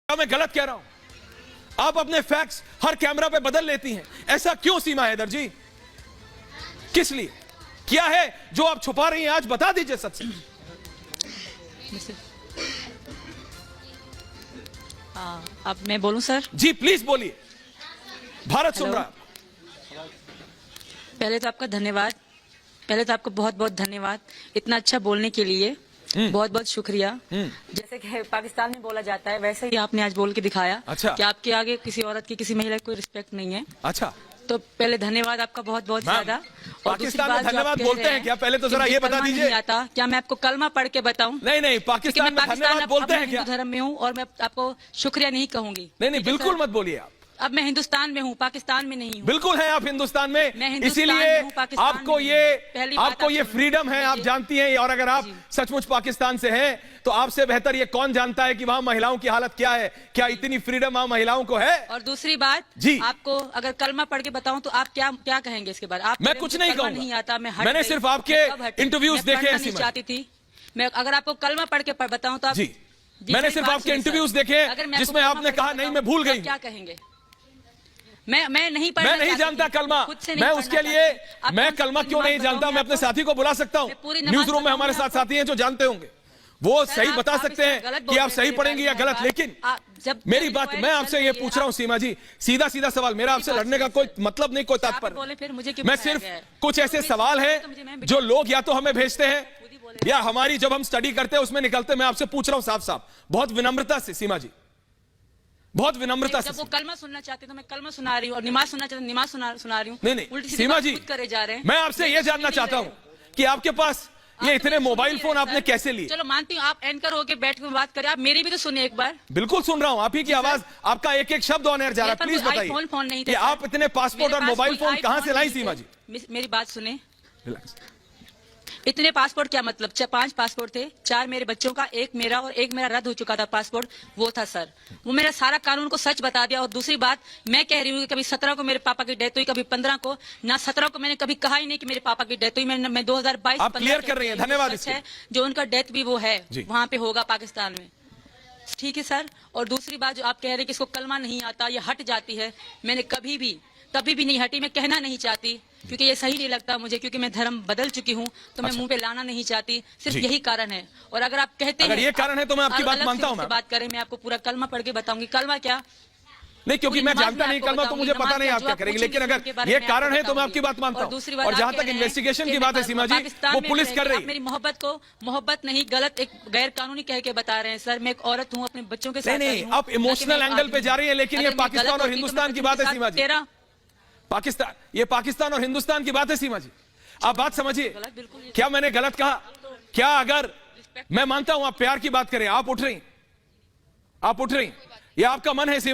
मैं गलत कह रहा हूं? आप अपने फैक्ट्स हर कैमरा पे बदल लेती हैं, ऐसा क्यों सीमा हैदर जी? किस लिए? क्या है जो आप छुपा रही हैं? आज बता दीजिए सच से। अब मैं बोलूं सर? जी प्लीज बोलिए, भारत सुन रहा है। पहले तो आपका धन्यवाद, पहले तो आपको बहुत बहुत धन्यवाद इतना अच्छा बोलने के लिए, बहुत बहुत शुक्रिया। जैसे कि पाकिस्तान में बोला जाता है वैसे ही आपने आज बोल के दिखाया। अच्छा। कि आपके आगे किसी औरत की, किसी महिला की कोई रिस्पेक्ट नहीं है। अच्छा, तो पहले धन्यवाद आपका बहुत बहुत ज्यादा। पाकिस्तान में धन्यवाद बोलते हैं क्या? पहले तो जरा ये बता दीजिए। आता क्या मैं आपको कलमा पढ़ के बताऊं? नहीं, पाकिस्तान में धन्यवाद बोलते हैं क्या? हिंदू धर्म में हूँ और मैं आपको शुक्रिया नहीं कहूंगी। नहीं, बिल्कुल मत बोलिए आप। अब मैं हिंदुस्तान में हूँ, पाकिस्तान में नहीं हूँ। बिल्कुल है आप हिंदुस्तान में, इसीलिए आपको ये फ्रीडम है, आप जानती हैं। और अगर आप सचमुच पाकिस्तान से हैं तो आपसे बेहतर ये कौन जानता है कि वहां महिलाओं की हालत क्या है? क्या इतनी फ्रीडम वहां महिलाओं को है? और दूसरी बात जी, आपको अगर कलमा पढ़ के बताऊं तो आप क्या कहेंगे इसके बाद? मैं कुछ नहीं कहूंगा, नहीं आता। मैंने सिर्फ आपके इंटरव्यूज देखे हैं। चाहती थी मैं, अगर आपको कलमा पढ़ के बताऊं तो आप जी, मैंने सिर्फ आपके इंटरव्यूज देखे जिसमें आपने कहा नहीं मैं भूल गई। क्या कहेंगे? मैं नहीं पढ़ना, मैं नहीं जानता कलमा। मैं उसके लिए मैं कलमा क्यों नहीं जानता? मैं अपने साथी को बुला सकता हूँ। न्यूज रूम में हमारे साथ साथी हैं जो जानते होंगे, वो सही बता सकते हैं कि आप सही पढ़ेंगे या गलत। लेकिन मेरी बात, मैं आपसे ये पूछ रहा हूँ सीमा जी, सीधा सीधा सवाल, मेरा आपसे लड़ने का कोई मतलब नहीं, कोई तात्पर्य। मैं सिर्फ कुछ ऐसे सवाल है जो लोग या तो हमें भेजते हैं या हमारी जब हम स्टडी करते हैं उसमें निकलते। मैं आपसे पूछ रहा हूँ साफ साफ, बहुत विनम्रता से सीमा जी, बहुत विनम्रता से। जब वो कलमा सुनना चाहते तो मैं कलमा सुना रही हूँ, और नमाज सुनना चाहते नमाज सुना रही हूँ। नहीं सीमा जी, करे जा रहे हैं। मैं आपसे ये जानना चाहता हूँ कि आपके पास ये इतने मोबाइल फोन आपने कैसे लिए? चलो मानती हूँ, आप एंकर होके बैठ के बात करें, आप मेरी भी तो सुनिए एक बार। बिल्कुल सुन रहा हूँ, आप ही की आवाज, आपका एक एक शब्द ऑन एयर जा रहा है। प्लीज बताइए फोन नहीं कि आप इतने पासपोर्ट और मोबाइल फोन कहाँ से लाई सीमा जी? मेरी बात सुने। इतने पासपोर्ट क्या मतलब? 5 पासपोर्ट थे, 4 मेरे बच्चों का, एक मेरा, और एक मेरा रद्द हो चुका था पासपोर्ट, वो था सर। वो मेरा सारा कानून को सच बता दिया। और दूसरी बात, मैं कह रही हूँ कि कभी 17 को मेरे पापा की डेथ हुई, कभी 15 को, ना 17 को मैंने कभी कहा ही नहीं कि मेरे पापा की डेथ हुई। मैं 2022 आप क्लियर कर रही हैं, धन्यवाद। है जो उनका डेथ भी वो है, वहां पे होगा पाकिस्तान में, ठीक है सर। और दूसरी बात जो आप कह रहे हैं कि इसको कलमा नहीं आता, ये हट जाती है, मैंने कभी भी नहीं हटी। मैं कहना नहीं चाहती क्योंकि ये सही नहीं लगता मुझे, क्योंकि मैं धर्म बदल चुकी हूँ, तो मैं मुंह पे लाना नहीं चाहती। सिर्फ यही कारण है। और अगर आप कहते हैं ये कारण है तो मैं आपकी बात मानता हूँ। बात करें, मैं आपको पूरा कलमा पढ़ के बताऊंगी। कलमा क्या? नहीं, क्योंकि मैं जानता नहीं कलमा, तो मुझे पता नहीं आप क्या करेंगे। लेकिन अगर ये कारण है तो मैं आपकी बात मानता हूँ। और जहाँ तक इन्वेस्टिगेशन की बात है सीमा जी, वो पुलिस कर रही है। मेरी मोहब्बत को मोहब्बत नहीं, गलत एक गैर कानूनी कह के बता रहे हैं सर। मैं एक औरत हूँ, अपने बच्चों के साथ। नहीं, आप इमोशनल एंगल पे जा रही है, लेकिन ये पाकिस्तान और हिंदुस्तान की बात है सीमा जी। ये पाकिस्तान और हिंदुस्तान की बात है सीमा जी, आप बात समझिए। क्या मैंने गलत कहा? क्या अगर मैं मानता हूं आप प्यार की बात करें, आप उठ रही, ये आपका मन है सीमा।